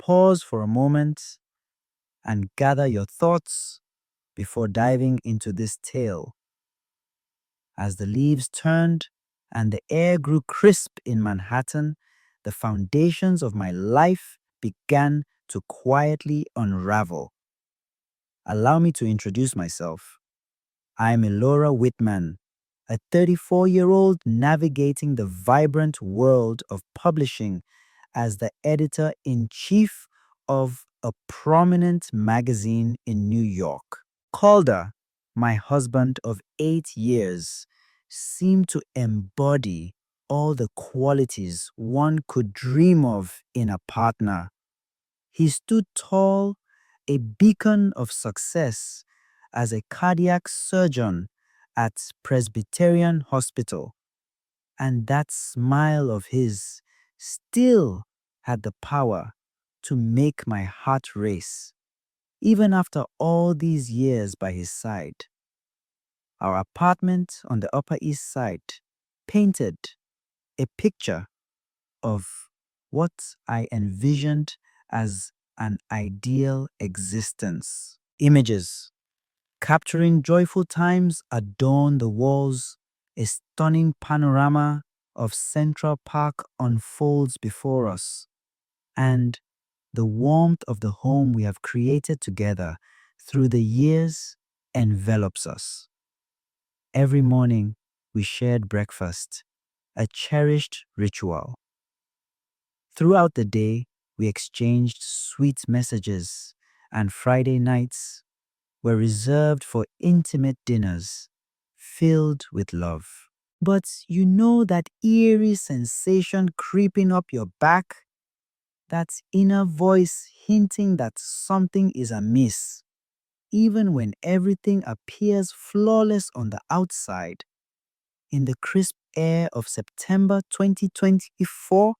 pause for a moment and gather your thoughts before diving into this tale. As the leaves turned and the air grew crisp in Manhattan, the foundations of my life began to quietly unravel. Allow me to introduce myself. I'm Elora Whitman, a 34-year-old navigating the vibrant world of publishing as the editor-in-chief of a prominent magazine in New York. Calder, my husband of 8 years, seemed to embody all the qualities one could dream of in a partner. He stood tall, a beacon of success as a cardiac surgeon at Presbyterian Hospital, and that smile of his still had the power to make my heart race, even after all these years by his side. Our apartment on the Upper East Side painted a picture of what I envisioned as an ideal existence. Images capturing joyful times adorn the walls. A stunning panorama of Central Park unfolds before us, and the warmth of the home we have created together through the years envelops us. Every morning, we shared breakfast, a cherished ritual. Throughout the day, we exchanged sweet messages, and Friday nights were reserved for intimate dinners filled with love. But you know that eerie sensation creeping up your back? That inner voice hinting that something is amiss. Even when everything appears flawless on the outside, in the crisp air of September 2024,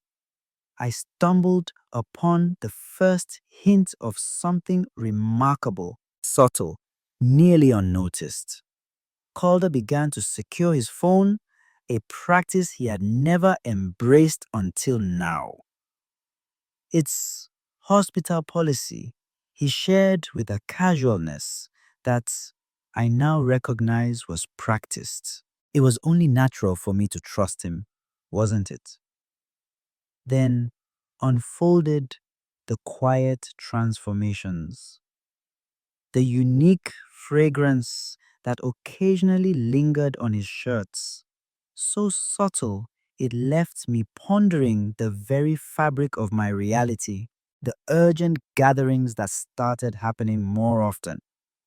I stumbled upon the first hint of something remarkable, subtle, nearly unnoticed. Calder began to secure his phone, a practice he had never embraced until now. It's hospital policy, he shared with a casualness that I now recognize was practiced. It was only natural for me to trust him, wasn't it? Then unfolded the quiet transformations. The unique fragrance that occasionally lingered on his shirts, so subtle it left me pondering the very fabric of my reality, the urgent gatherings that started happening more often.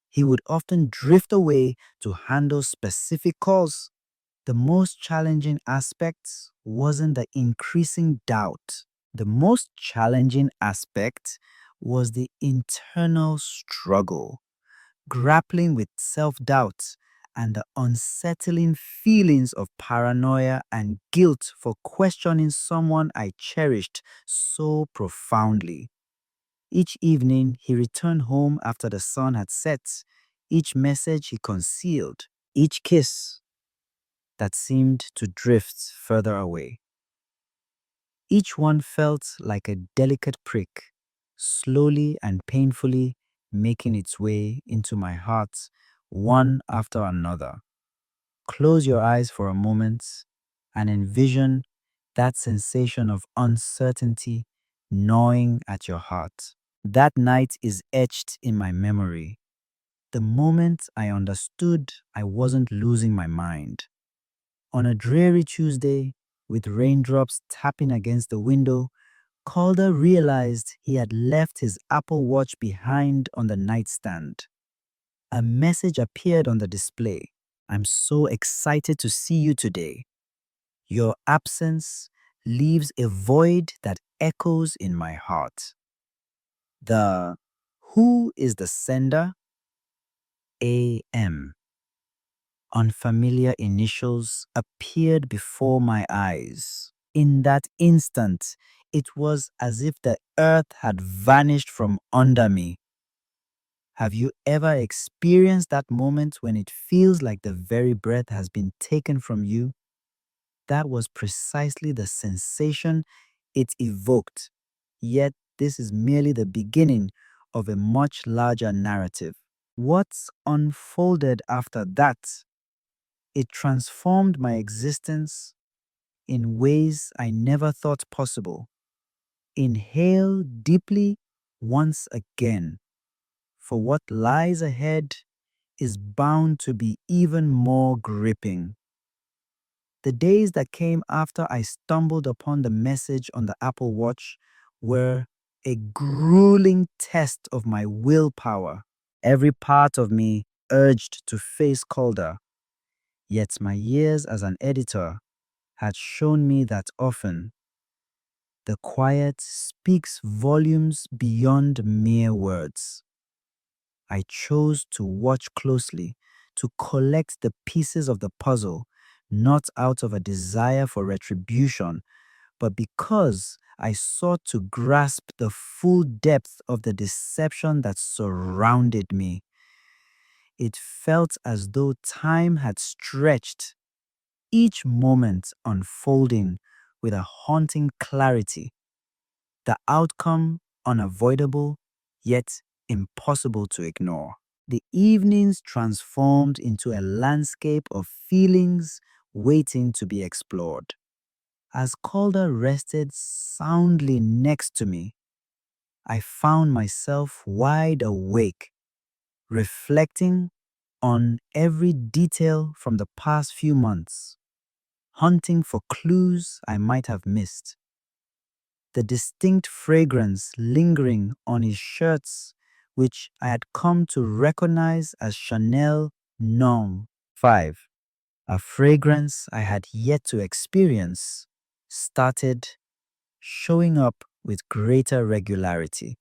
He would often drift away to handle specific calls. The most challenging aspect wasn't the increasing doubt. The most challenging aspect was the internal struggle, grappling with self-doubt and the unsettling feelings of paranoia and guilt for questioning someone I cherished so profoundly. Each evening, he returned home after the sun had set, each message he concealed, each kiss that seemed to drift further away. Each one felt like a delicate prick, slowly and painfully making its way into my heart, one after another. Close your eyes for a moment and envision that sensation of uncertainty gnawing at your heart. That night is etched in my memory. The moment I understood I wasn't losing my mind. On a dreary Tuesday, with raindrops tapping against the window, Calder realized he had left his Apple Watch behind on the nightstand. A message appeared on the display. I'm so excited to see you today. Your absence leaves a void that echoes in my heart. The who is the sender? AM. Unfamiliar initials appeared before my eyes. In that instant, it was as if the earth had vanished from under me. Have you ever experienced that moment when it feels like the very breath has been taken from you? That was precisely the sensation it evoked, yet this is merely the beginning of a much larger narrative. What's unfolded after that? It transformed my existence in ways I never thought possible. Inhale deeply once again, for what lies ahead is bound to be even more gripping. The days that came after I stumbled upon the message on the Apple Watch were a grueling test of my willpower. Every part of me urged to face Calder, yet my years as an editor had shown me that often the quiet speaks volumes beyond mere words. I chose to watch closely, to collect the pieces of the puzzle, not out of a desire for retribution, but because I sought to grasp the full depth of the deception that surrounded me. It felt as though time had stretched, each moment unfolding with a haunting clarity, the outcome unavoidable, yet impossible to ignore. The evenings transformed into a landscape of feelings waiting to be explored. As Calder rested soundly next to me, I found myself wide awake, reflecting on every detail from the past few months, hunting for clues I might have missed. The distinct fragrance lingering on his shirts, which I had come to recognize as Chanel Nom. 5. A fragrance I had yet to experience, started showing up with greater regularity.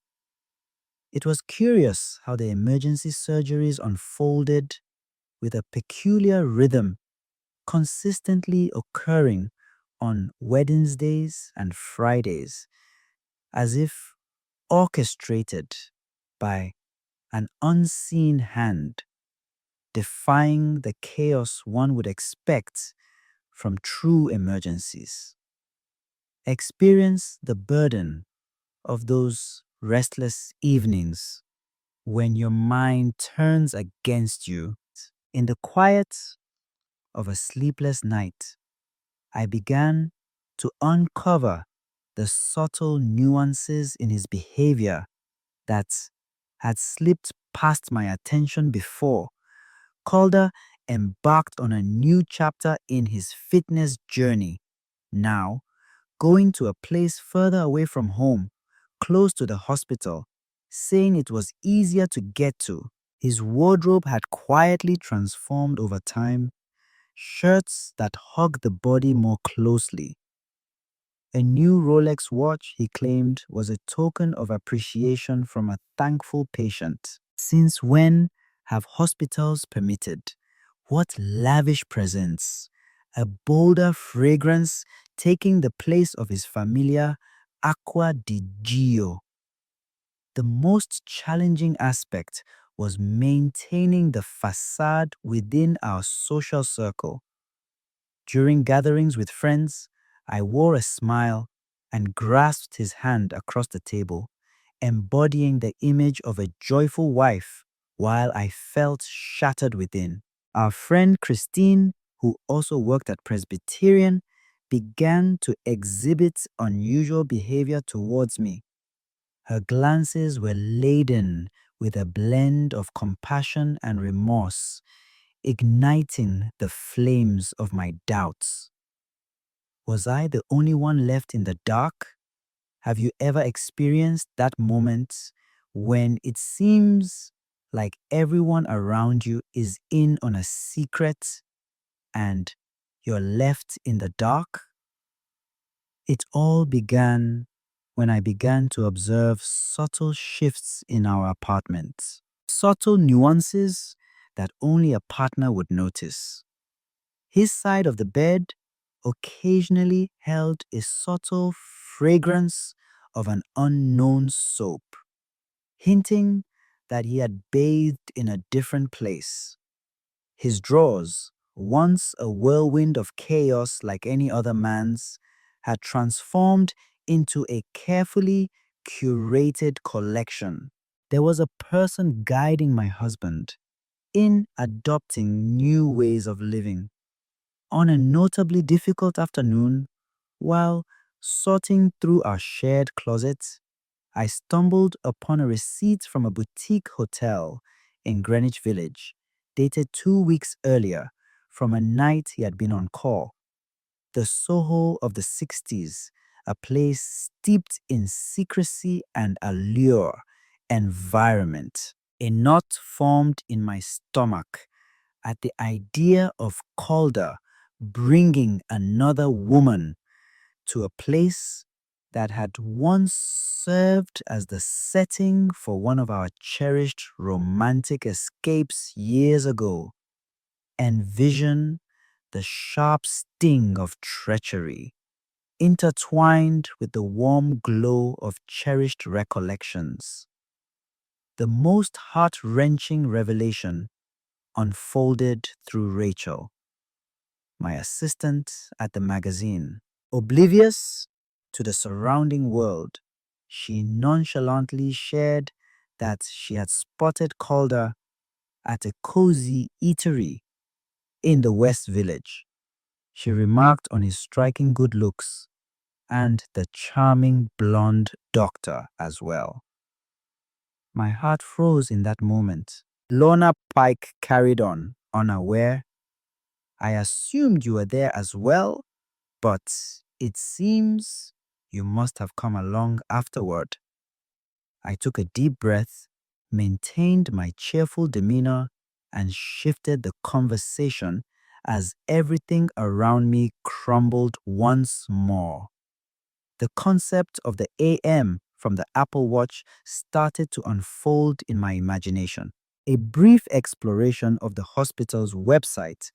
It was curious how the emergency surgeries unfolded with a peculiar rhythm, consistently occurring on Wednesdays and Fridays, as if orchestrated by an unseen hand, defying the chaos one would expect from true emergencies. Experience the burden of those restless evenings when your mind turns against you. In the quiet of a sleepless night, I began to uncover the subtle nuances in his behavior that had slipped past my attention before. Calder embarked on a new chapter in his fitness journey, now going to a place further away from home, close to the hospital, saying it was easier to get to. His wardrobe had quietly transformed over time, shirts that hugged the body more closely. A new Rolex watch, he claimed, was a token of appreciation from a thankful patient. Since when have hospitals permitted? What lavish presents! A bolder fragrance taking the place of his familiar Acqua di Gio. The most challenging aspect was maintaining the facade within our social circle. During gatherings with friends, I wore a smile and grasped his hand across the table, embodying the image of a joyful wife while I felt shattered within. Our friend Christine, who also worked at Presbyterian, began to exhibit unusual behavior towards me. Her glances were laden with a blend of compassion and remorse, igniting the flames of my doubts. Was I the only one left in the dark? Have you ever experienced that moment when it seems like everyone around you is in on a secret and you're left in the dark? It all began when I began to observe subtle shifts in our apartment, subtle nuances that only a partner would notice. His side of the bed occasionally held a subtle fragrance of an unknown soap, hinting that he had bathed in a different place. His drawers, once a whirlwind of chaos like any other man's, had transformed into a carefully curated collection. There was a person guiding my husband in adopting new ways of living. On a notably difficult afternoon, while sorting through our shared closet, I stumbled upon a receipt from a boutique hotel in Greenwich Village, dated 2 weeks earlier, from a night he had been on call. The Soho of the 60s, a place steeped in secrecy and allure, environment. A knot formed in my stomach at the idea of Calder bringing another woman to a place that had once served as the setting for one of our cherished romantic escapes years ago. Envision the sharp sting of treachery, intertwined with the warm glow of cherished recollections. The most heart-wrenching revelation unfolded through Rachel, my assistant at the magazine. Oblivious to the surrounding world, she nonchalantly shared that she had spotted Calder at a cozy eatery in the West Village. She remarked on his striking good looks and the charming blonde doctor as well. My heart froze in that moment. Lorna Pike carried on, unaware. I assumed you were there as well, but it seems you must have come along afterward. I took a deep breath, maintained my cheerful demeanor, and shifted the conversation as everything around me crumbled once more. The concept of the AM from the Apple Watch started to unfold in my imagination. A brief exploration of the hospital's website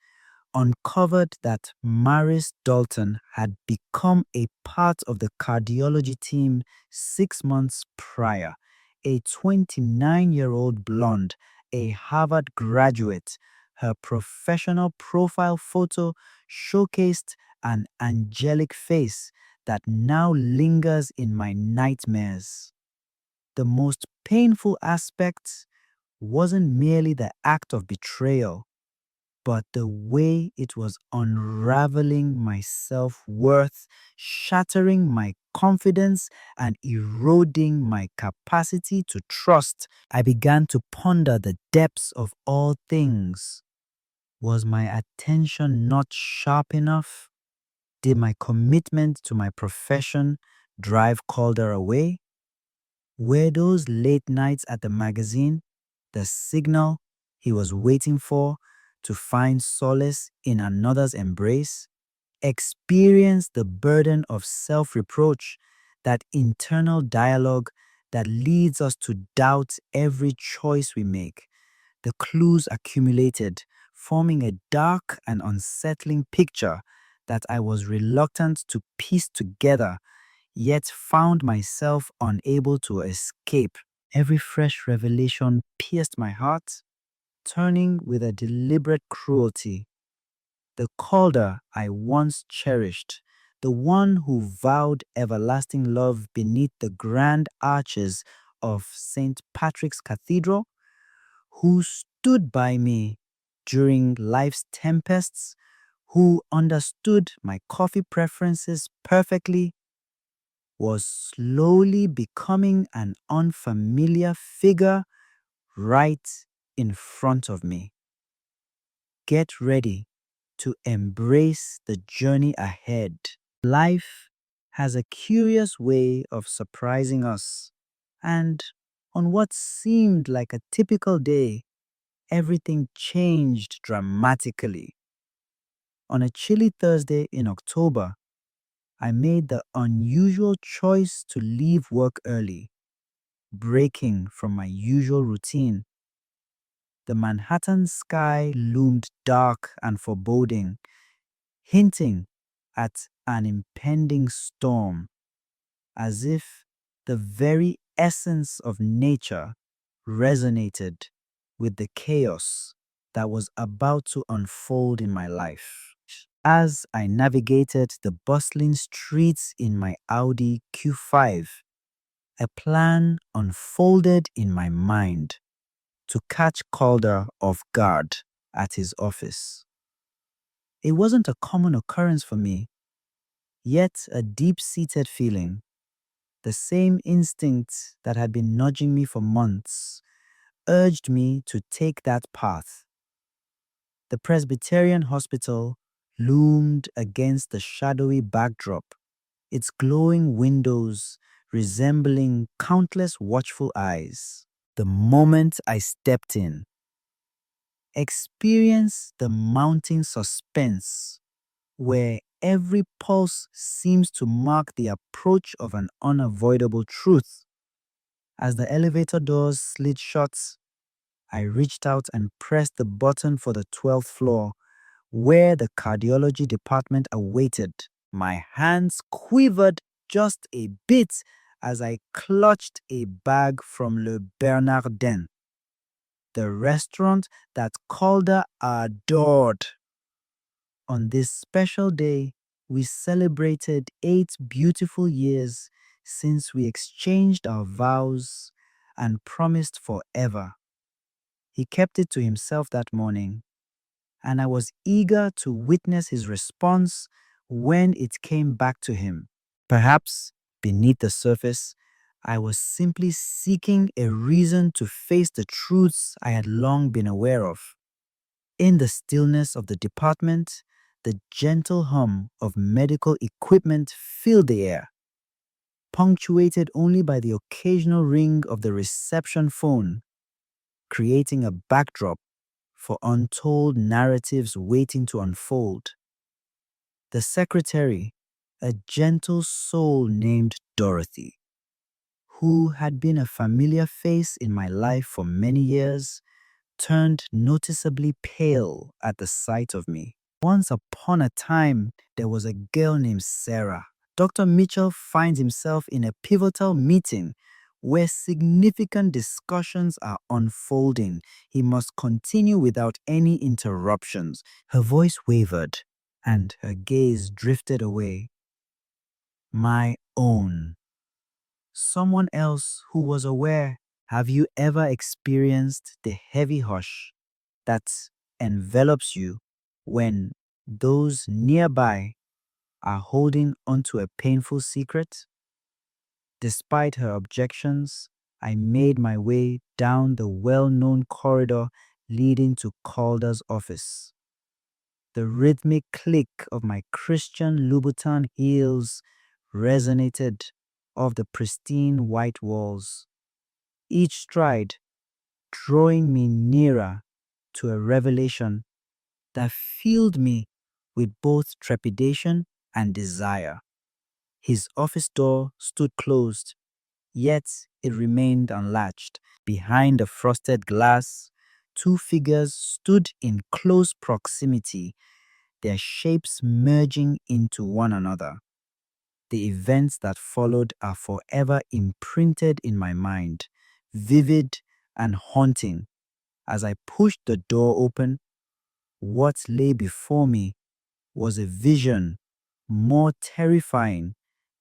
uncovered that Maris Dalton had become a part of the cardiology team 6 months prior. A 29-year-old blonde, a Harvard graduate, her professional profile photo showcased an angelic face that now lingers in my nightmares. The most painful aspect wasn't merely the act of betrayal, but the way it was unraveling my self-worth, shattering my confidence, and eroding my capacity to trust. I began to ponder the depths of all things. Was my attention not sharp enough? Did my commitment to my profession drive Calder away? Were those late nights at the magazine the signal he was waiting for to find solace in another's embrace? Experience the burden of self-reproach, that internal dialogue that leads us to doubt every choice we make. The clues accumulated, forming a dark and unsettling picture that I was reluctant to piece together, yet found myself unable to escape. Every fresh revelation pierced my heart, turning with a deliberate cruelty. The Calder I once cherished, the one who vowed everlasting love beneath the grand arches of St. Patrick's Cathedral, who stood by me during life's tempests, who understood my coffee preferences perfectly, was slowly becoming an unfamiliar figure right in front of me. Get ready to embrace the journey ahead. Life has a curious way of surprising us, and on what seemed like a typical day, everything changed dramatically. On a chilly Thursday in October, I made the unusual choice to leave work early, breaking from my usual routine. The Manhattan sky loomed dark and foreboding, hinting at an impending storm, as if the very essence of nature resonated with the chaos that was about to unfold in my life. As I navigated the bustling streets in my Audi Q5, A plan unfolded in my mind to catch Calder off guard at his office. It wasn't a common occurrence for me, yet a deep-seated feeling, the same instinct that had been nudging me for months, urged me to take that path. The Presbyterian Hospital loomed against the shadowy backdrop, its glowing windows resembling countless watchful eyes. The moment I stepped in, experienced the mounting suspense where every pulse seems to mark the approach of an unavoidable truth. As the elevator doors slid shut, I reached out and pressed the button for the 12th floor, where the cardiology department awaited. My hands quivered just a bit as I clutched a bag from Le Bernardin, the restaurant that Calder adored. On this special day, we celebrated 8 beautiful years since we exchanged our vows and promised forever. He kept it to himself that morning, and I was eager to witness his response when it came back to him. Perhaps, beneath the surface, I was simply seeking a reason to face the truths I had long been aware of. In the stillness of the department, the gentle hum of medical equipment filled the air, punctuated only by the occasional ring of the reception phone, creating a backdrop for untold narratives waiting to unfold. The secretary, a gentle soul named Dorothy, who had been a familiar face in my life for many years, turned noticeably pale at the sight of me. Once upon a time, there was a girl named Sarah. Dr. Mitchell finds himself in a pivotal meeting where significant discussions are unfolding. He must continue without any interruptions. Her voice wavered, and her gaze drifted away. My own. Someone else who was aware. Have you ever experienced the heavy hush that envelops you when those nearby are holding onto a painful secret? Despite her objections, I made my way down the well-known corridor leading to Calder's office. The rhythmic click of my Christian Louboutin heels resonated off the pristine white walls, each stride drawing me nearer to a revelation that filled me with both trepidation and desire. His office door stood closed, yet it remained unlatched. Behind the frosted glass, two figures stood in close proximity, their shapes merging into one another. The events that followed are forever imprinted in my mind, vivid and haunting. As I pushed the door open, what lay before me was a vision more terrifying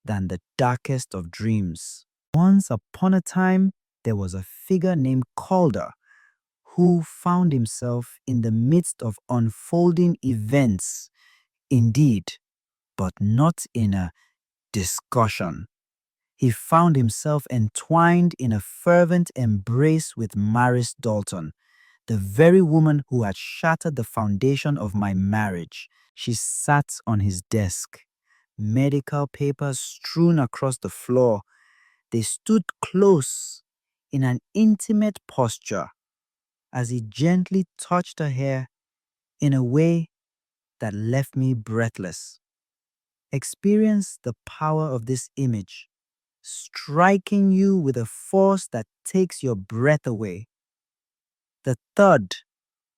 than the darkest of dreams. Once upon a time, there was a figure named Calder who found himself in the midst of unfolding events, indeed, but not in a discussion. He found himself entwined in a fervent embrace with Maris Dalton, the very woman who had shattered the foundation of my marriage. She sat on his desk, medical papers strewn across the floor. They stood close in an intimate posture as he gently touched her hair in a way that left me breathless. Experience the power of this image, striking you with a force that takes your breath away. The thud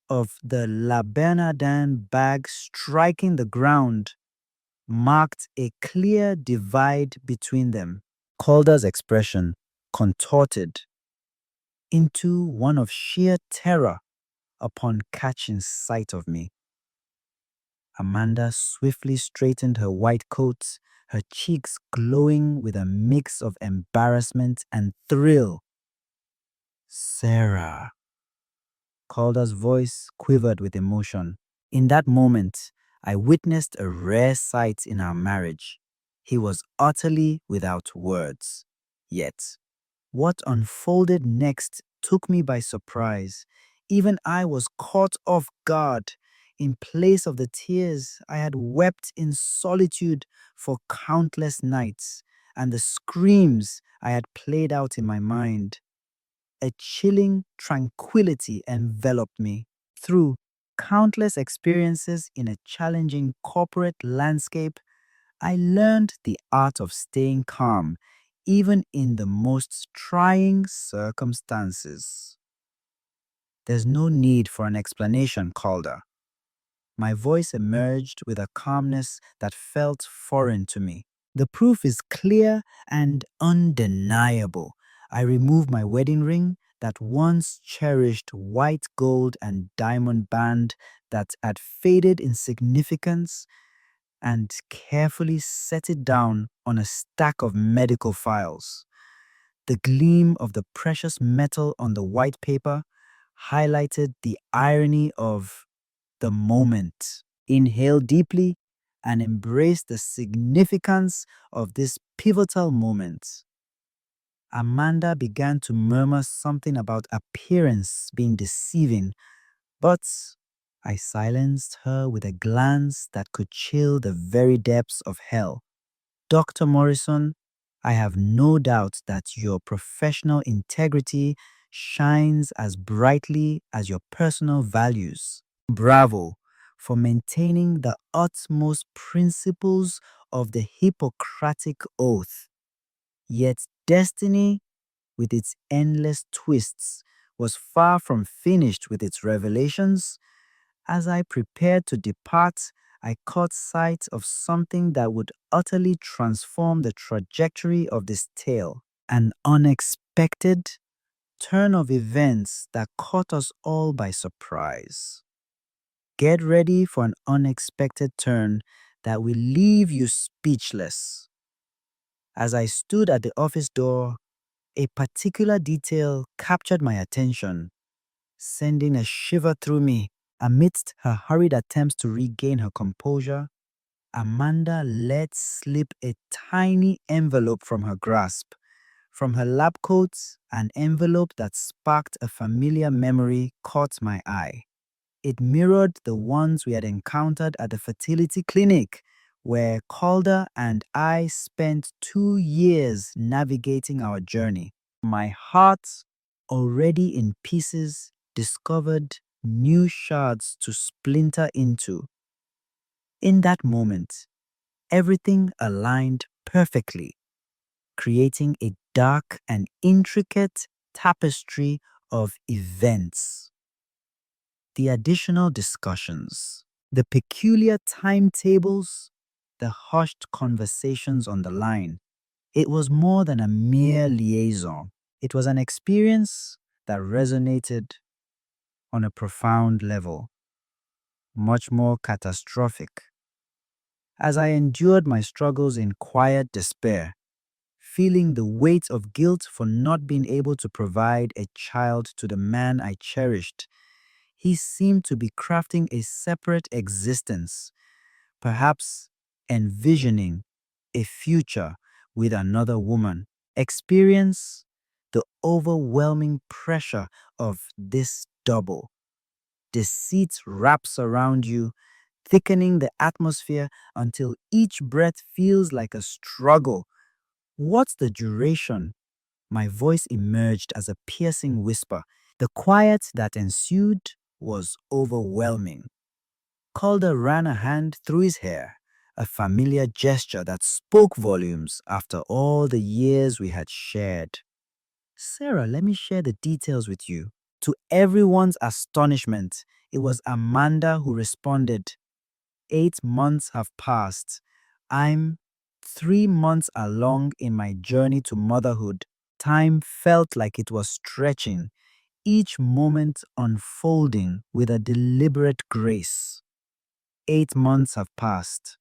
of the La Bernardin bag striking the ground marked a clear divide between them. Calder's expression contorted into one of sheer terror upon catching sight of me. Amanda swiftly straightened her white coat, her cheeks glowing with a mix of embarrassment and thrill. Sarah. Calder's voice quivered with emotion. In that moment, I witnessed a rare sight in our marriage. He was utterly without words. Yet, what unfolded next took me by surprise. Even I was caught off guard. In place of the tears I had wept in solitude for countless nights, and the screams I had played out in my mind, a chilling tranquility enveloped me. Through countless experiences in a challenging corporate landscape, I learned the art of staying calm, even in the most trying circumstances. There's no need for an explanation, Calder. My voice emerged with a calmness that felt foreign to me. The proof is clear and undeniable. I removed my wedding ring, that once cherished white gold and diamond band that had faded in significance, and carefully set it down on a stack of medical files. The gleam of the precious metal on the white paper highlighted the irony of the moment. Inhale deeply and embrace the significance of this pivotal moment. Amanda began to murmur something about appearance being deceiving, but I silenced her with a glance that could chill the very depths of hell. Dr. Morrison, I have no doubt that your professional integrity shines as brightly as your personal values. Bravo for maintaining the utmost principles of the Hippocratic Oath. Yet destiny, with its endless twists, was far from finished with its revelations. As I prepared to depart, I caught sight of something that would utterly transform the trajectory of this tale. An unexpected turn of events that caught us all by surprise. Get ready for an unexpected turn that will leave you speechless. As I stood at the office door, a particular detail captured my attention, sending a shiver through me. Amidst her hurried attempts to regain her composure, Amanda let slip a tiny envelope from her grasp. From her lab coat, an envelope that sparked a familiar memory caught my eye. It mirrored the ones we had encountered at the fertility clinic, where Calder and I spent 2 years navigating our journey. My heart, already in pieces, discovered new shards to splinter into. In that moment, everything aligned perfectly, creating a dark and intricate tapestry of events. The additional discussions, the peculiar timetables, the hushed conversations on the line. It was more than a mere liaison. It was an experience that resonated on a profound level, much more catastrophic. As I endured my struggles in quiet despair, feeling the weight of guilt for not being able to provide a child to the man I cherished, he seemed to be crafting a separate existence, perhaps envisioning a future with another woman. Experience the overwhelming pressure of this double. Deceit wraps around you, thickening the atmosphere until each breath feels like a struggle. What's the duration? My voice emerged as a piercing whisper. The quiet that ensued was overwhelming. Calder ran a hand through his hair, a familiar gesture that spoke volumes after all the years we had shared. Sarah, let me share the details with you. To everyone's astonishment, it was Amanda who responded. 8 months have passed. I'm 3 months along in my journey to motherhood. Time felt like it was stretching, each moment unfolding with a deliberate grace. 8 months have passed.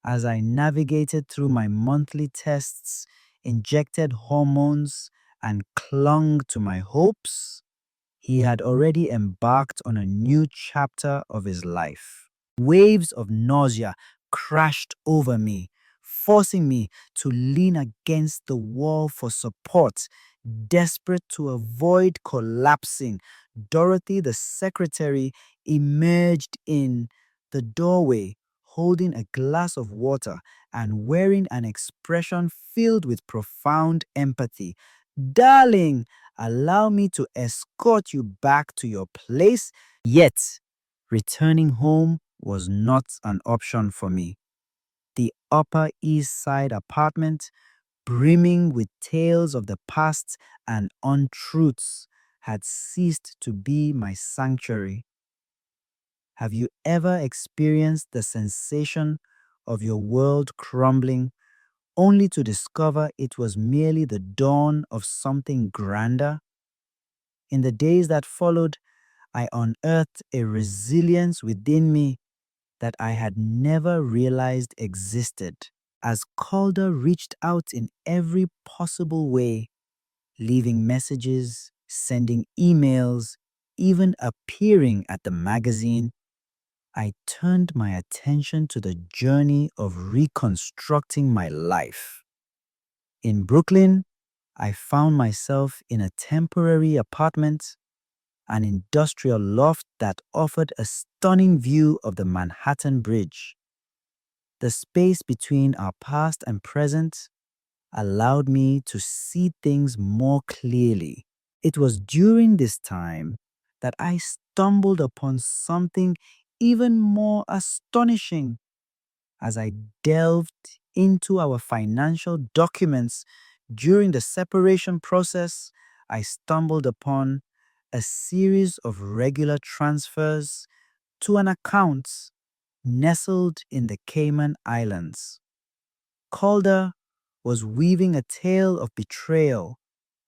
As I navigated through my monthly tests, injected hormones, and clung to my hopes, he had already embarked on a new chapter of his life. Waves of nausea crashed over me, forcing me to lean against the wall for support. Desperate to avoid collapsing, Dorothy, the secretary, emerged in the doorway, holding a glass of water and wearing an expression filled with profound empathy. Darling, allow me to escort you back to your place. Yet, returning home was not an option for me. The Upper East Side apartment, brimming with tales of the past and untruths, had ceased to be my sanctuary. Have you ever experienced the sensation of your world crumbling only to discover it was merely the dawn of something grander? In the days that followed, I unearthed a resilience within me that I had never realized existed. As Calder reached out in every possible way, leaving messages, sending emails, even appearing at the magazine, I turned my attention to the journey of reconstructing my life. In Brooklyn, I found myself in a temporary apartment, an industrial loft that offered a stunning view of the Manhattan Bridge. The space between our past and present allowed me to see things more clearly. It was during this time that I stumbled upon something even more astonishing. As I delved into our financial documents during the separation process, I stumbled upon a series of regular transfers to an account nestled in the Cayman Islands. Calder was weaving a tale of betrayal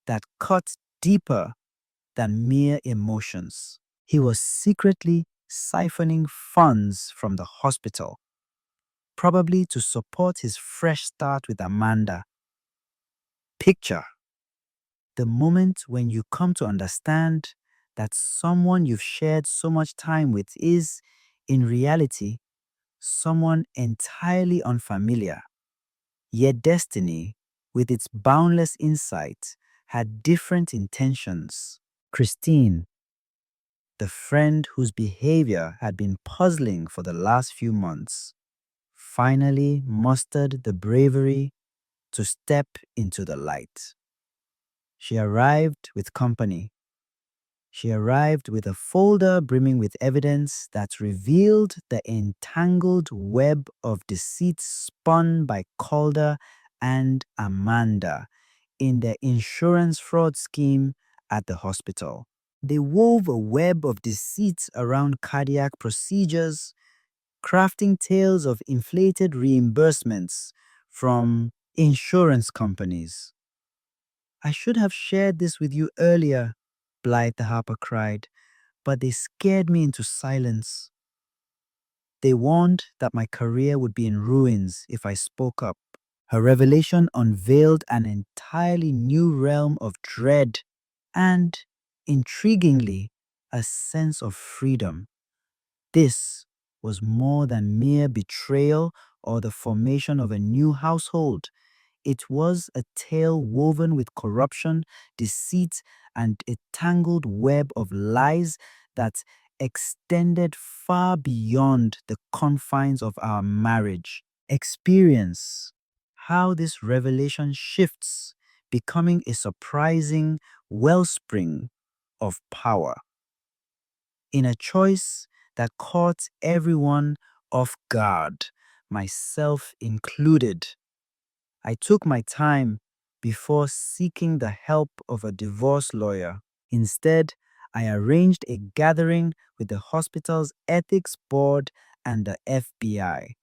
that cut deeper than mere emotions. He was secretly siphoning funds from the hospital, probably to support his fresh start with Amanda. Picture the moment when you come to understand that someone you've shared so much time with is, in reality, someone entirely unfamiliar. Yet destiny, with its boundless insight, had different intentions. Christine, the friend whose behavior had been puzzling for the last few months, finally mustered the bravery to step into the light. She arrived with company. She arrived with a folder brimming with evidence that revealed the entangled web of deceit spun by Calder and Amanda in their insurance fraud scheme at the hospital. They wove a web of deceit around cardiac procedures, crafting tales of inflated reimbursements from insurance companies. I should have shared this with you earlier, Blythe the Harper cried, but they scared me into silence. They warned that my career would be in ruins if I spoke up. Her revelation unveiled an entirely new realm of dread and, intriguingly, a sense of freedom. This was more than mere betrayal or the formation of a new household. It was a tale woven with corruption, deceit, and a tangled web of lies that extended far beyond the confines of our marriage. Experience how this revelation shifts, becoming a surprising wellspring of power. In a choice that caught everyone off guard, myself included, I took my time before seeking the help of a divorce lawyer. Instead, I arranged a gathering with the hospital's ethics board and the FBI.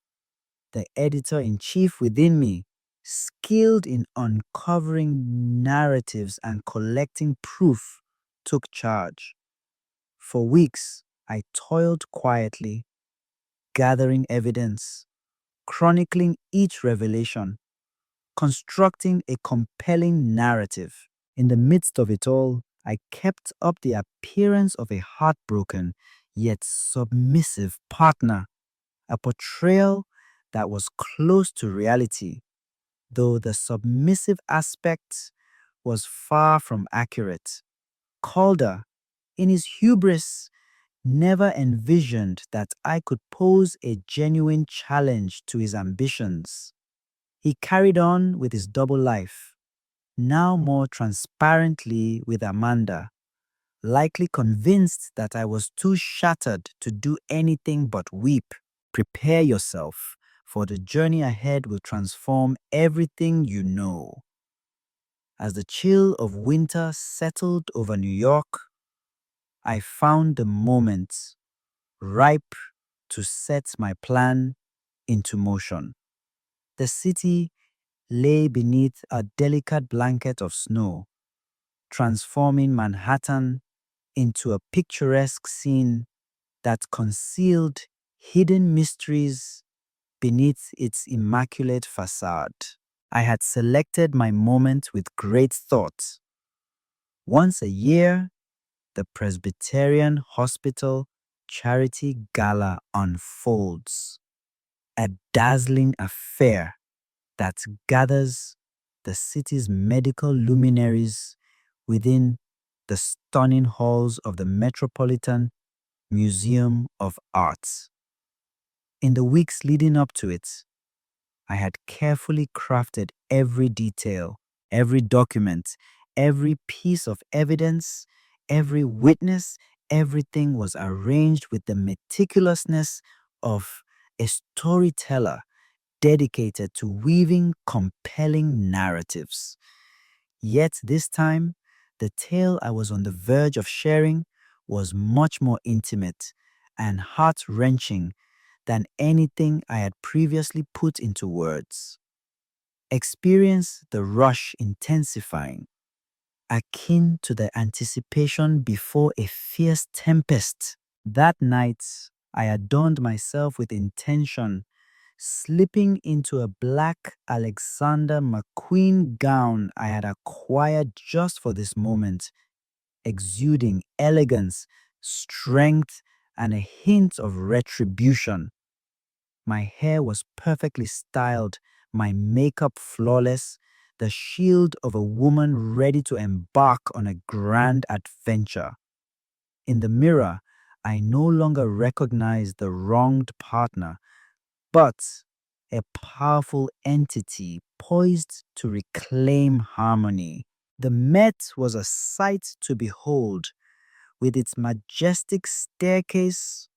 The editor in chief within me, skilled in uncovering narratives and collecting proof, took charge. For weeks, I toiled quietly, gathering evidence, chronicling each revelation, constructing a compelling narrative. In the midst of it all, I kept up the appearance of a heartbroken yet submissive partner, a portrayal that was close to reality, though the submissive aspect was far from accurate. Calder, in his hubris, never envisioned that I could pose a genuine challenge to his ambitions. He carried on with his double life, now more transparently with Amanda, likely convinced that I was too shattered to do anything but weep. Prepare yourself, for the journey ahead will transform everything you know. As the chill of winter settled over New York, I found the moment ripe to set my plan into motion. The city lay beneath a delicate blanket of snow, transforming Manhattan into a picturesque scene that concealed hidden mysteries beneath its immaculate facade. I had selected my moment with great thought. Once a year, the Presbyterian Hospital Charity Gala unfolds, a dazzling affair that gathers the city's medical luminaries within the stunning halls of the Metropolitan Museum of Art. In the weeks leading up to it, I had carefully crafted every detail, every document, every piece of evidence, every witness. Everything was arranged with the meticulousness of a storyteller dedicated to weaving compelling narratives. Yet this time, the tale I was on the verge of sharing was much more intimate and heart-wrenching than anything I had previously put into words. Experience the rush intensifying, akin to the anticipation before a fierce tempest. That night, I adorned myself with intention, slipping into a black Alexander McQueen gown I had acquired just for this moment, exuding elegance, strength, and a hint of retribution. My hair was perfectly styled, my makeup flawless, the shield of a woman ready to embark on a grand adventure. In the mirror, I no longer recognized the wronged partner, but a powerful entity poised to reclaim harmony. The Met was a sight to behold, with its majestic staircase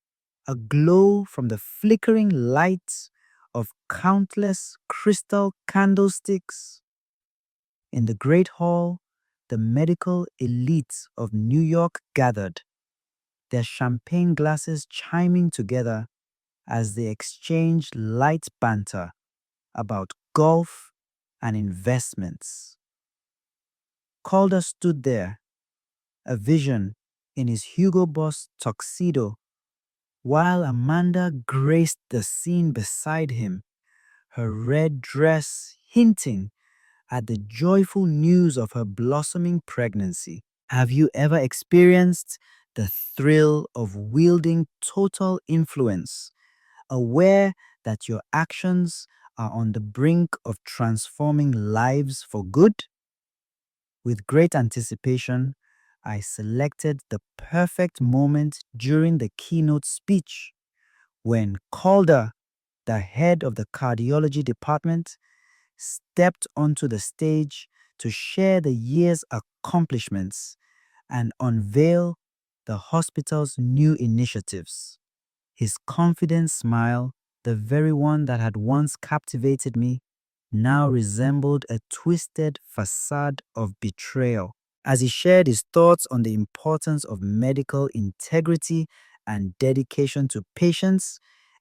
aglow from the flickering light of countless crystal candlesticks. In the great hall, the medical elite of New York gathered, their champagne glasses chiming together as they exchanged light banter about golf and investments. Calder stood there, a vision in his Hugo Boss tuxedo, while Amanda graced the scene beside him, her red dress hinting at the joyful news of her blossoming pregnancy. Have you ever experienced the thrill of wielding total influence, aware that your actions are on the brink of transforming lives for good? With great anticipation, I selected the perfect moment during the keynote speech when Calder, the head of the cardiology department, stepped onto the stage to share the year's accomplishments and unveil the hospital's new initiatives. His confident smile, the very one that had once captivated me, now resembled a twisted facade of betrayal. As he shared his thoughts on the importance of medical integrity and dedication to patients,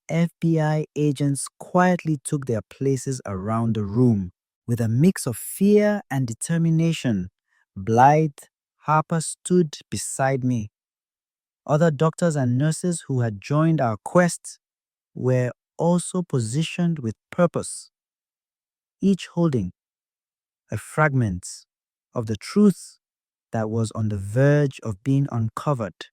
FBI agents quietly took their places around the room. With a mix of fear and determination, Blythe Harper stood beside me. Other doctors and nurses who had joined our quest were also positioned with purpose, each holding a fragment of the truth that was on the verge of being uncovered.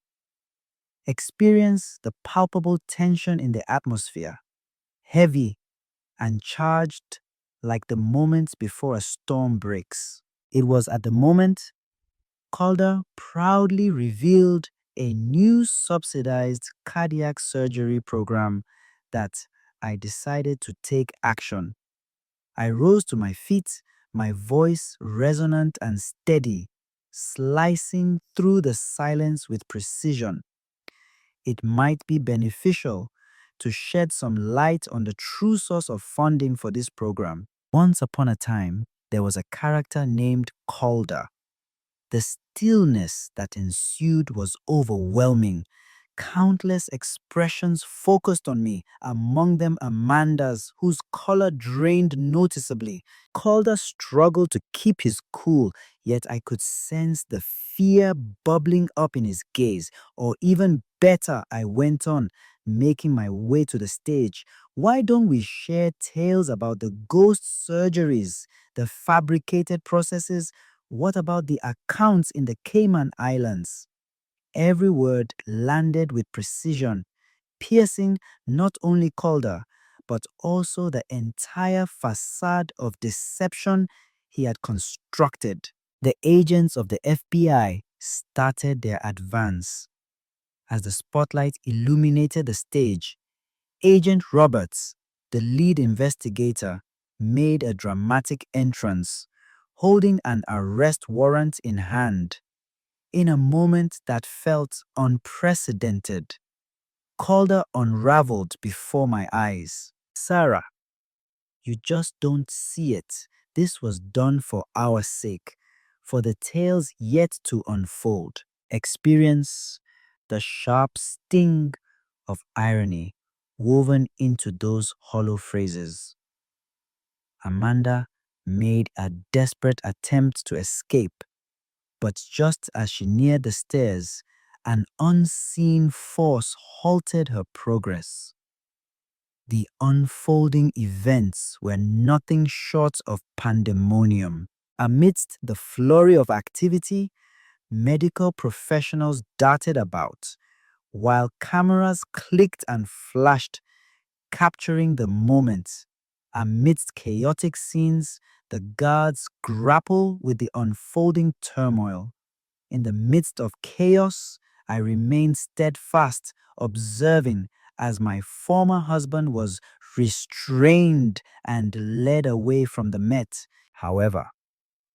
Experience the palpable tension in the atmosphere, heavy and charged like the moments before a storm breaks. It was at the moment Calder proudly revealed a new subsidized cardiac surgery program that I decided to take action. I rose to my feet, my voice resonant and steady, slicing through the silence with precision. It might be beneficial to shed some light on the true source of funding for this program. Once upon a time, there was a character named Calder. The stillness that ensued was overwhelming. Countless expressions focused on me, among them Amanda's, whose color drained noticeably. Calder struggled to keep his cool, yet I could sense the fear bubbling up in his gaze. Or even better, I went on, making my way to the stage. Why don't we share tales about the ghost surgeries, the fabricated processes? What about the accounts in the Cayman Islands? Every word landed with precision, piercing not only Calder, but also the entire facade of deception he had constructed. The agents of the FBI started their advance. As the spotlight illuminated the stage, Agent Roberts, the lead investigator, made a dramatic entrance, holding an arrest warrant in hand. In a moment that felt unprecedented, Calder unraveled before my eyes. Sarah, you just don't see it. This was done for our sake, for the tales yet to unfold. Experience the sharp sting of irony woven into those hollow phrases. Amanda made a desperate attempt to escape, but just as she neared the stairs, an unseen force halted her progress. The unfolding events were nothing short of pandemonium. Amidst the flurry of activity, medical professionals darted about, while cameras clicked and flashed, capturing the moment. Amidst chaotic scenes, the guards grapple with the unfolding turmoil. In the midst of chaos, I remained steadfast, observing as my former husband was restrained and led away from the Met. However,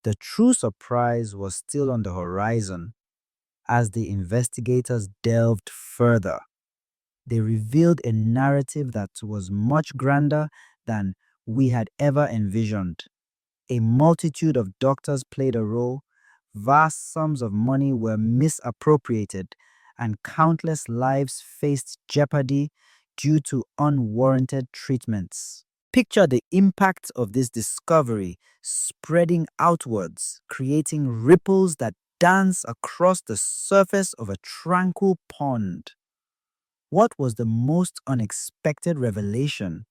the true surprise was still on the horizon. As the investigators delved further, they revealed a narrative that was much grander than we had ever envisioned. A multitude of doctors played a role, vast sums of money were misappropriated, and countless lives faced jeopardy due to unwarranted treatments. Picture the impact of this discovery spreading outwards, creating ripples that dance across the surface of a tranquil pond. What was the most unexpected revelation?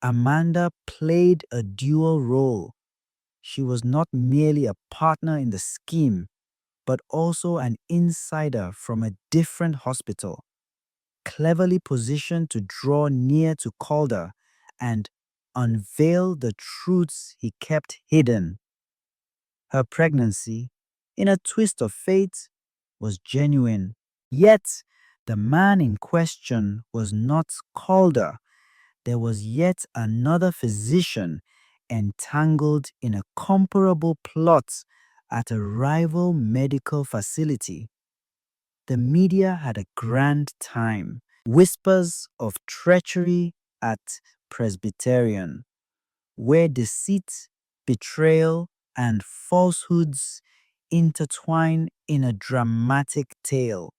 Amanda played a dual role. She was not merely a partner in the scheme, but also an insider from a different hospital, cleverly positioned to draw near to Calder and unveil the truths he kept hidden. Her pregnancy, in a twist of fate, was genuine. Yet, the man in question was not Calder. There was yet another physician entangled in a comparable plot at a rival medical facility. The media had a grand time. Whispers of treachery at Presbyterian, where deceit, betrayal, and falsehoods intertwine in a dramatic tale.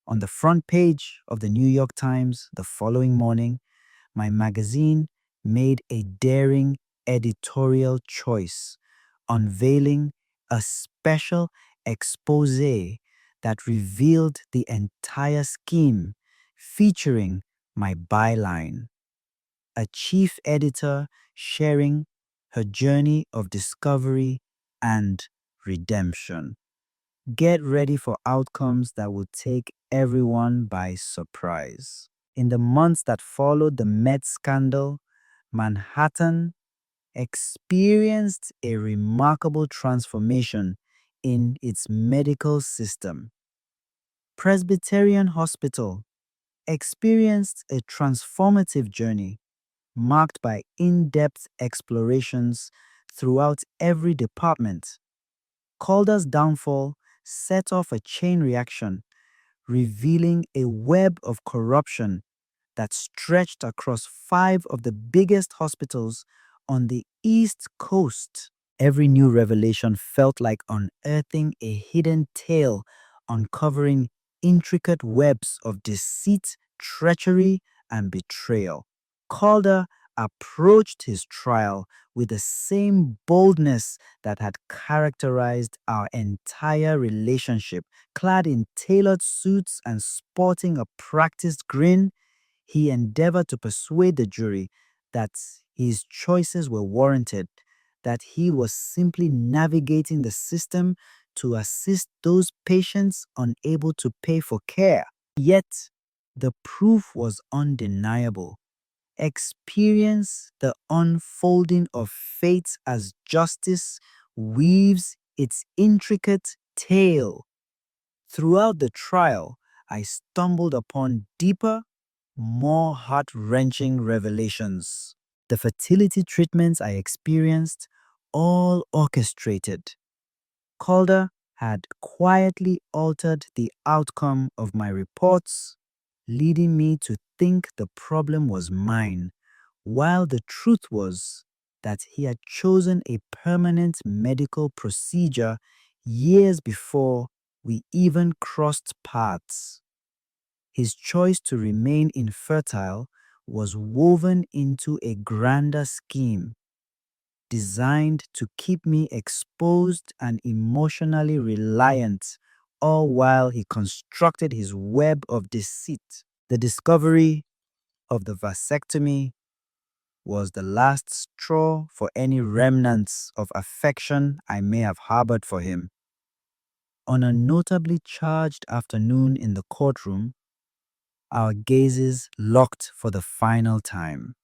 On the front page of the New York Times the following morning, my magazine made a daring editorial choice, unveiling a special expose that revealed the entire scheme, featuring my byline, a chief editor sharing her journey of discovery and redemption. Get ready for outcomes that will take everyone by surprise. In the months that followed the Met scandal, Manhattan experienced a remarkable transformation in its medical system. Presbyterian Hospital experienced a transformative journey marked by in-depth explorations throughout every department. Calder's downfall set off a chain reaction, revealing a web of corruption that stretched across five of the biggest hospitals on the East Coast. Every new revelation felt like unearthing a hidden tale, uncovering intricate webs of deceit, treachery, and betrayal. Calder approached his trial with the same boldness that had characterized our entire relationship. Clad in tailored suits and sporting a practiced grin, he endeavored to persuade the jury that his choices were warranted, that he was simply navigating the system to assist those patients unable to pay for care. Yet, the proof was undeniable. Experience the unfolding of fate as justice weaves its intricate tale. Throughout the trial, I stumbled upon deeper, more heart-wrenching revelations. The fertility treatments I experienced, all orchestrated. Calder had quietly altered the outcome of my reports, leading me to think the problem was mine, while the truth was that he had chosen a permanent medical procedure years before we even crossed paths. His choice to remain infertile was woven into a grander scheme designed to keep me exposed and emotionally reliant, all while he constructed his web of deceit. The discovery of the vasectomy was the last straw for any remnants of affection I may have harbored for him. On a notably charged afternoon in the courtroom, our gazes locked for the final time.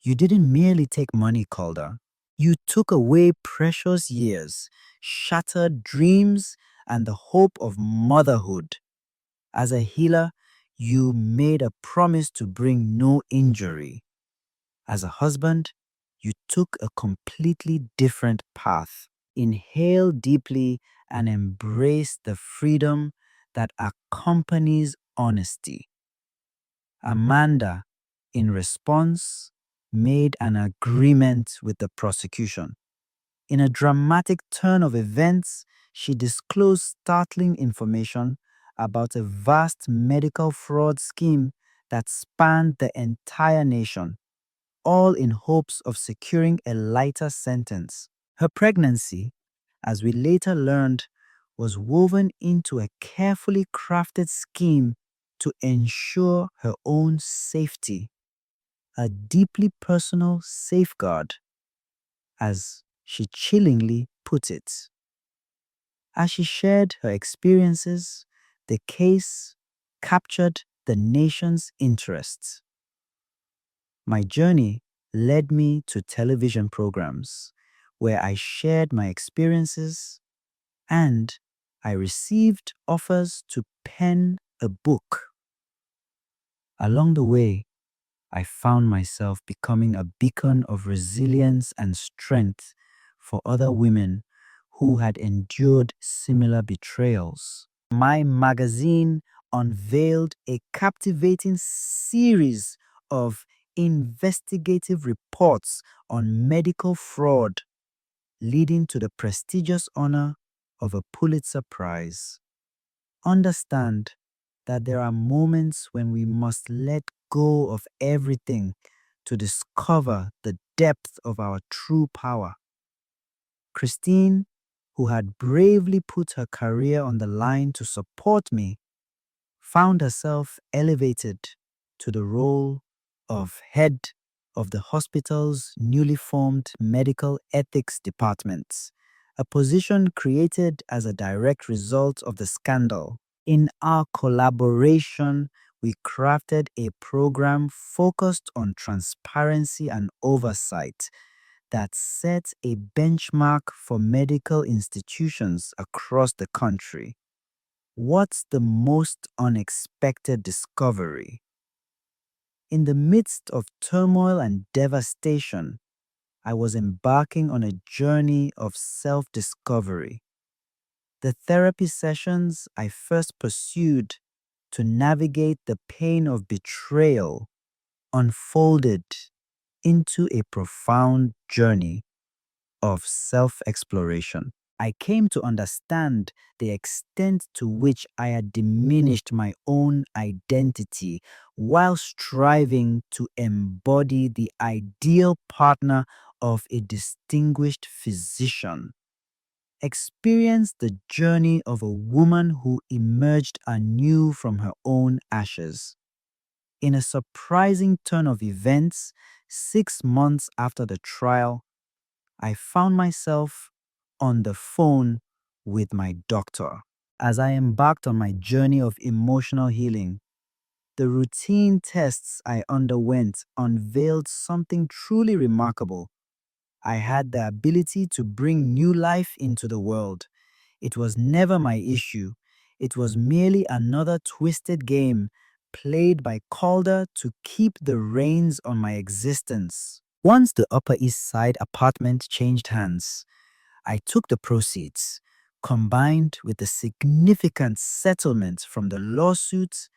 You didn't merely take money, Calder. You took away precious years, shattered dreams, and the hope of motherhood. As a healer, you made a promise to bring no injury. As a husband, you took a completely different path. Inhale deeply and embrace the freedom that accompanies honesty. Amanda, in response, made an agreement with the prosecution. In a dramatic turn of events, she disclosed startling information about a vast medical fraud scheme that spanned the entire nation, all in hopes of securing a lighter sentence. Her pregnancy, as we later learned, was woven into a carefully crafted scheme to ensure her own safety, a deeply personal safeguard, as she chillingly put it. As she shared her experiences, the case captured the nation's interests. My journey led me to television programs where I shared my experiences, and I received offers to pen a book. Along the way, I found myself becoming a beacon of resilience and strength for other women who had endured similar betrayals. My magazine unveiled a captivating series of investigative reports on medical fraud, leading to the prestigious honor of a Pulitzer Prize. Understand that there are moments when we must let go of everything to discover the depth of our true power. Christine, who had bravely put her career on the line to support me, found herself elevated to the role of head of the hospital's newly formed medical ethics department, a position created as a direct result of the scandal. In our collaboration, we crafted a program focused on transparency and oversight that sets a benchmark for medical institutions across the country. What's the most unexpected discovery? In the midst of turmoil and devastation, I was embarking on a journey of self discovery. The therapy sessions I first pursued to navigate the pain of betrayal unfolded into a profound journey of self exploration. I came to understand the extent to which I had diminished my own identity while striving to embody the ideal partner of a distinguished physician. Experience the journey of a woman who emerged anew from her own ashes. In a surprising turn of events, 6 months after the trial, I found myself on the phone with my doctor. As I embarked on my journey of emotional healing, the routine tests I underwent unveiled something truly remarkable. I had the ability to bring new life into the world. It was never my issue. It was merely another twisted game played by Calder to keep the reins on my existence. Once the Upper East Side apartment changed hands, I took the proceeds, combined with the significant settlement from the lawsuits,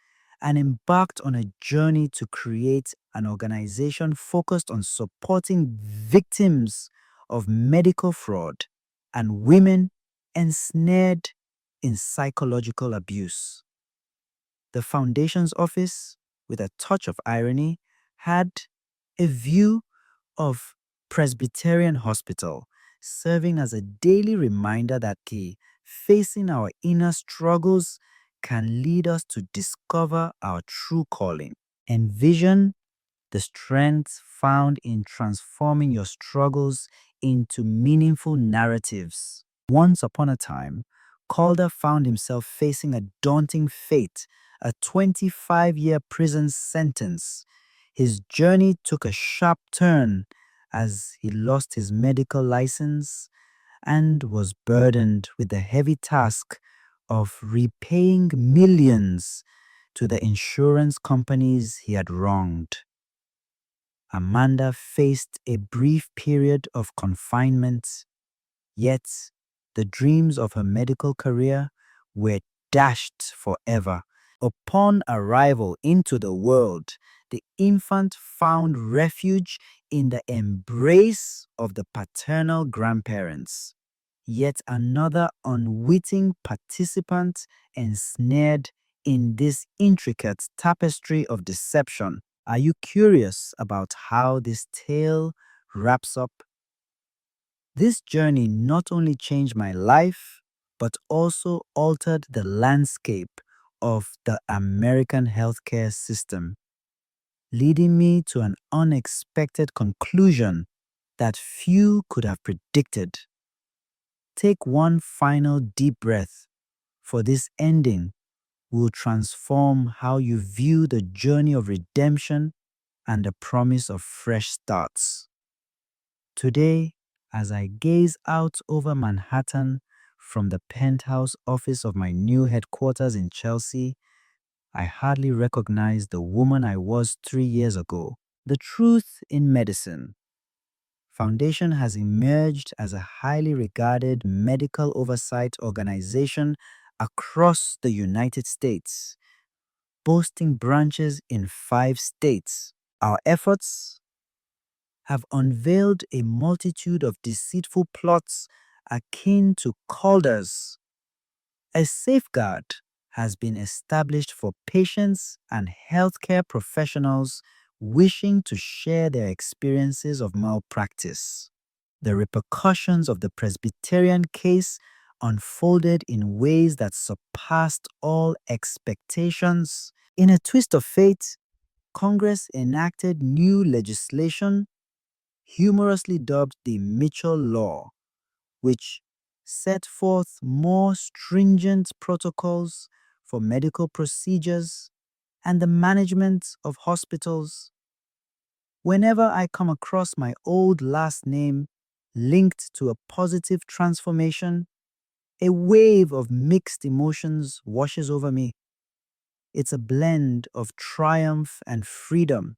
and embarked on a journey to create an organization focused on supporting victims of medical fraud and women ensnared in psychological abuse. The foundation's office, with a touch of irony, had a view of Presbyterian Hospital, serving as a daily reminder that facing our inner struggles can lead us to discover our true calling. Envision the strength found in transforming your struggles into meaningful narratives. Once upon a time, Calder found himself facing a daunting fate, a 25-year prison sentence. His journey took a sharp turn as he lost his medical license and was burdened with the heavy task of repaying millions to the insurance companies he had wronged. Amanda faced a brief period of confinement, yet the dreams of her medical career were dashed forever. Upon arrival into the world, the infant found refuge in the embrace of the paternal grandparents. Yet another unwitting participant ensnared in this intricate tapestry of deception. Are you curious about how this tale wraps up? This journey not only changed my life, but also altered the landscape of the American healthcare system, leading me to an unexpected conclusion that few could have predicted. Take one final deep breath, for this ending will transform how you view the journey of redemption and the promise of fresh starts. Today, as I gaze out over Manhattan from the penthouse office of my new headquarters in Chelsea, I hardly recognize the woman I was 3 years ago. The Truth in Medicine Foundation has emerged as a highly regarded medical oversight organization across the United States, boasting branches in 5 states. Our efforts have unveiled a multitude of deceitful plots akin to Calder's. A safeguard has been established for patients and healthcare professionals wishing to share their experiences of malpractice. The repercussions of the Presbyterian case unfolded in ways that surpassed all expectations. In a twist of fate, Congress enacted new legislation, humorously dubbed the Mitchell Law, which set forth more stringent protocols for medical procedures and the management of hospitals. Whenever I come across my old last name linked to a positive transformation, a wave of mixed emotions washes over me. It's a blend of triumph and freedom.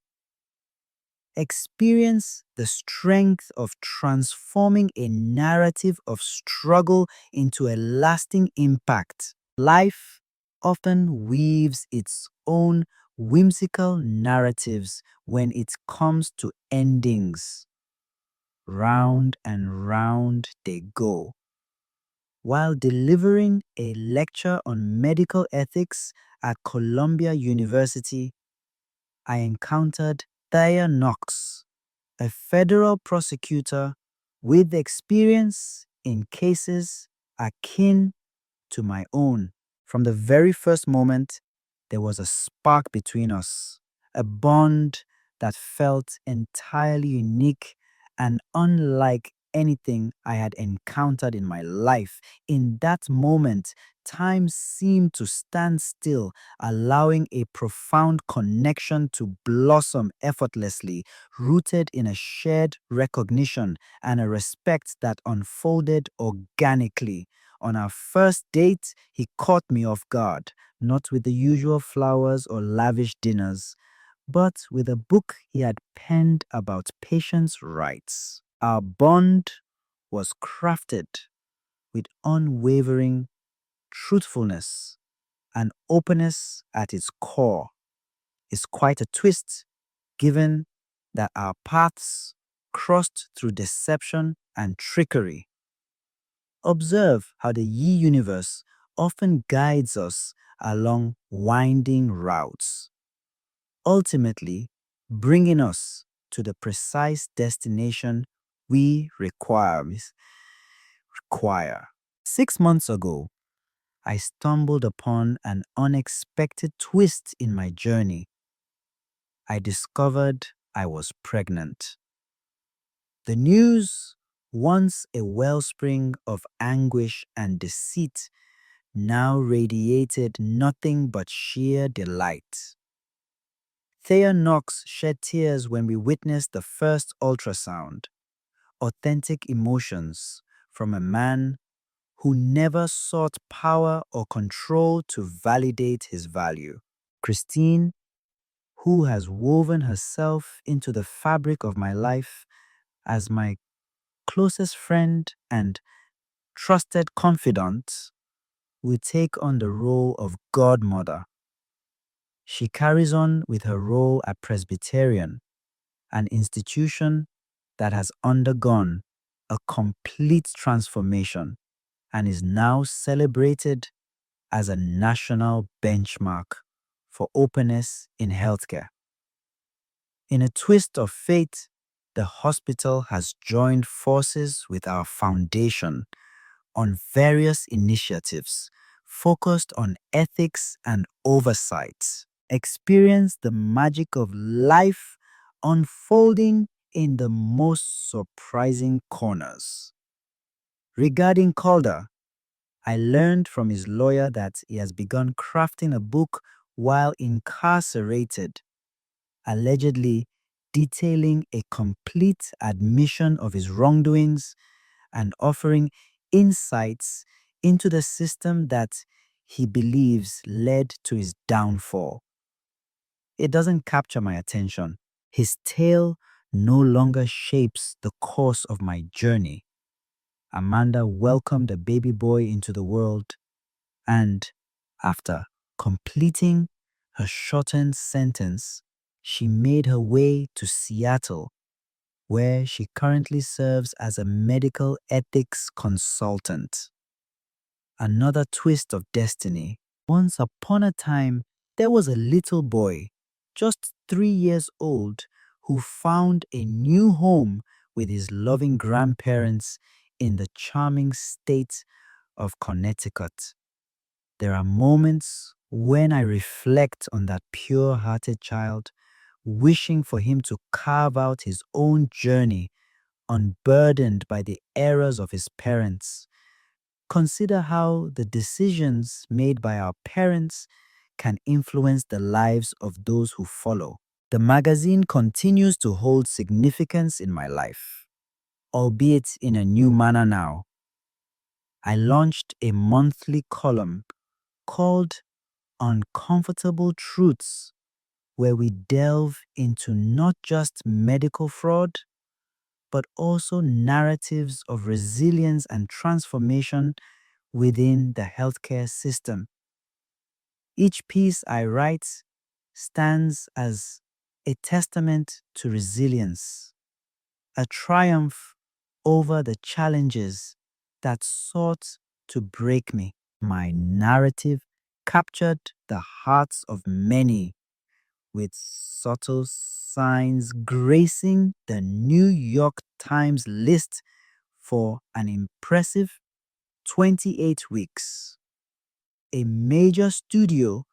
Experience the strength of transforming a narrative of struggle into a lasting impact. Life often weaves its own whimsical narratives when it comes to endings. Round and round they go. While delivering a lecture on medical ethics at Columbia University, I encountered Thea Knox, a federal prosecutor with experience in cases akin to my own. From the very first moment, there was a spark between us, a bond that felt entirely unique and unlike anything I had encountered in my life. In that moment, time seemed to stand still, allowing a profound connection to blossom effortlessly, rooted in a shared recognition and a respect that unfolded organically. On our first date, he caught me off guard, not with the usual flowers or lavish dinners, but with a book he had penned about patients' rights. Our bond was crafted with unwavering truthfulness and openness at its core. It's quite a twist, given that our paths crossed through deception and trickery. Observe how the Yi universe often guides us along winding routes, ultimately bringing us to the precise destination we require. 6 months ago, I stumbled upon an unexpected twist in my journey. I discovered I was pregnant. The news, once a wellspring of anguish and deceit, now radiated nothing but sheer delight. Thea Knox shed tears when we witnessed the first ultrasound, authentic emotions from a man who never sought power or control to validate his value. Christine, who has woven herself into the fabric of my life as my closest friend and trusted confidant, will take on the role of godmother. She carries on with her role at Presbyterian, an institution that has undergone a complete transformation and is now celebrated as a national benchmark for openness in healthcare. In a twist of fate, the hospital has joined forces with our foundation on various initiatives focused on ethics and oversight. Experience the magic of life unfolding in the most surprising corners. Regarding Calder, I learned from his lawyer that he has begun crafting a book while incarcerated, allegedly detailing a complete admission of his wrongdoings and offering insights into the system that he believes led to his downfall. It doesn't capture my attention. His tale no longer shapes the course of my journey. Amanda welcomed a baby boy into the world, and after completing her shortened sentence, she made her way to Seattle, where she currently serves as a medical ethics consultant. Another twist of destiny. Once upon a time, there was a little boy, just 3 years old, who found a new home with his loving grandparents in the charming state of Connecticut. There are moments when I reflect on that pure-hearted child wishing for him to carve out his own journey, unburdened by the errors of his parents. Consider how the decisions made by our parents can influence the lives of those who follow. The magazine continues to hold significance in my life, albeit in a new manner now. I launched a monthly column called Uncomfortable Truths, where we delve into not just medical fraud, but also narratives of resilience and transformation within the healthcare system. Each piece I write stands as a testament to resilience, a triumph over the challenges that sought to break me. My narrative captured the hearts of many, with subtle signs gracing the New York Times list for an impressive 28 weeks. A major studio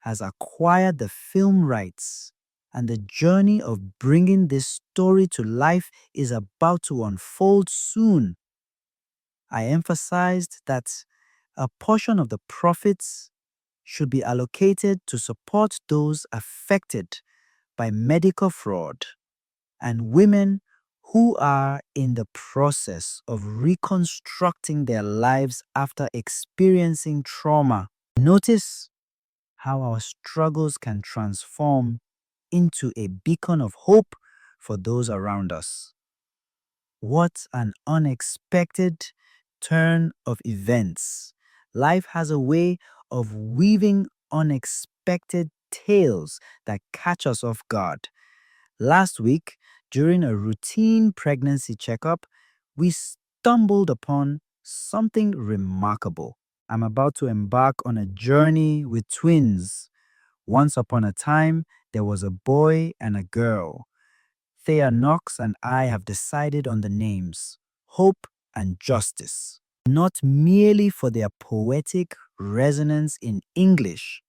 has acquired the film rights, and the journey of bringing this story to life is about to unfold soon. I emphasized that a portion of the profits should be allocated to support those affected by medical fraud and women who are in the process of reconstructing their lives after experiencing trauma. Notice how our struggles can transform into a beacon of hope for those around us. What an unexpected turn of events. Life has a way of weaving unexpected tales that catch us off guard. Last week, during a routine pregnancy checkup, we stumbled upon something remarkable. I'm about to embark on a journey with twins. Once upon a time, there was a boy and a girl. Thea Knox and I have decided on the names, Hope and Justice, not merely for their poetic resonance in English,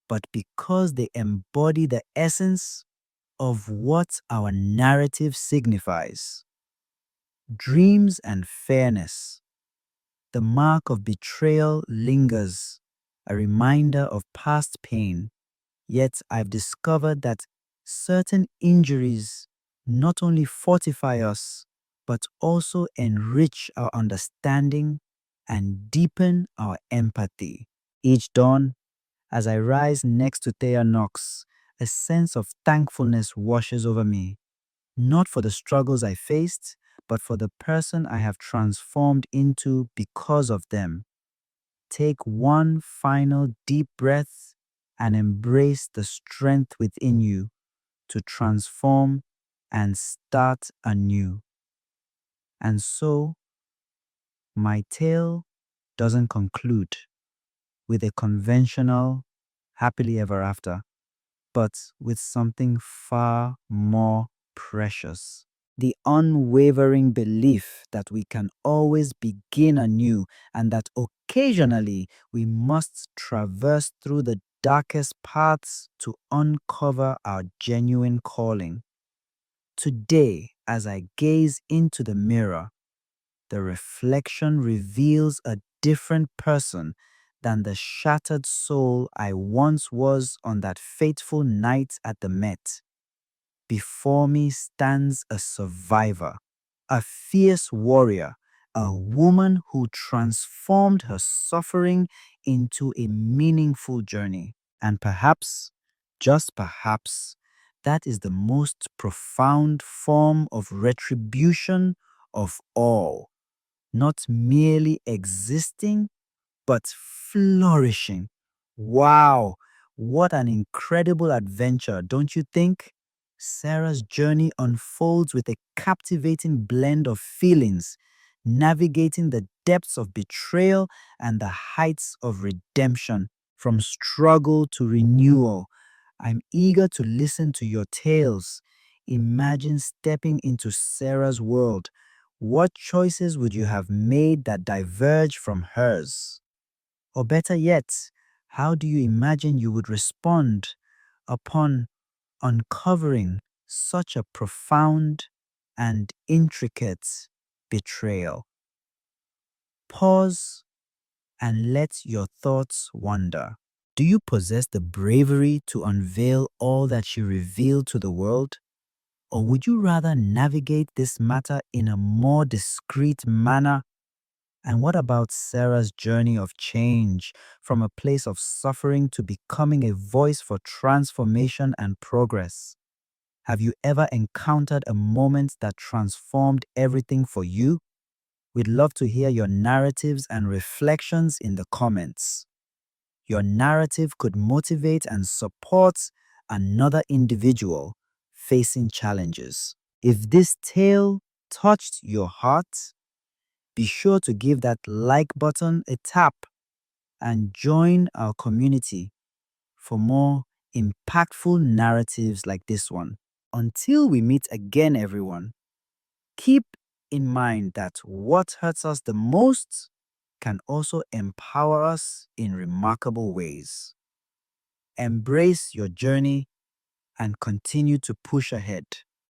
but because they embody the essence of what our narrative signifies: dreams and fairness. The mark of betrayal lingers, a reminder of past pain. Yet I've discovered that certain injuries not only fortify us, but also enrich our understanding and deepen our empathy. Each dawn, as I rise next to Thea Knox, a sense of thankfulness washes over me, not for the struggles I faced, but for the person I have transformed into because of them. Take one final deep breath and embrace the strength within you to transform and start anew. And so, my tale doesn't conclude with a conventional happily ever after, but with something far more precious: the unwavering belief that we can always begin anew and that occasionally we must traverse through the darkest paths to uncover our genuine calling. Today, as I gaze into the mirror, the reflection reveals a different person than the shattered soul I once was on that fateful night at the Met. Before me stands a survivor, a fierce warrior, a woman who transformed her suffering into a meaningful journey. And perhaps, just perhaps, that is the most profound form of retribution of all. Not merely existing, but flourishing. Wow, what an incredible adventure, don't you think? Sarah's journey unfolds with a captivating blend of feelings, navigating the depths of betrayal and the heights of redemption, from struggle to renewal. I'm eager to listen to your tales. Imagine stepping into Sarah's world. What choices would you have made that diverge from hers? Or better yet, how do you imagine you would respond upon uncovering such a profound and intricate betrayal. Pause and let your thoughts wander. Do you possess the bravery to unveil all that you reveal to the world? Or would you rather navigate this matter in a more discreet manner? And what about Sarah's journey of change from a place of suffering to becoming a voice for transformation and progress? Have you ever encountered a moment that transformed everything for you? We'd love to hear your narratives and reflections in the comments. Your narrative could motivate and support another individual facing challenges. If this tale touched your heart, be sure to give that like button a tap and join our community for more impactful narratives like this one. Until we meet again, everyone, keep in mind that what hurts us the most can also empower us in remarkable ways. Embrace your journey and continue to push ahead.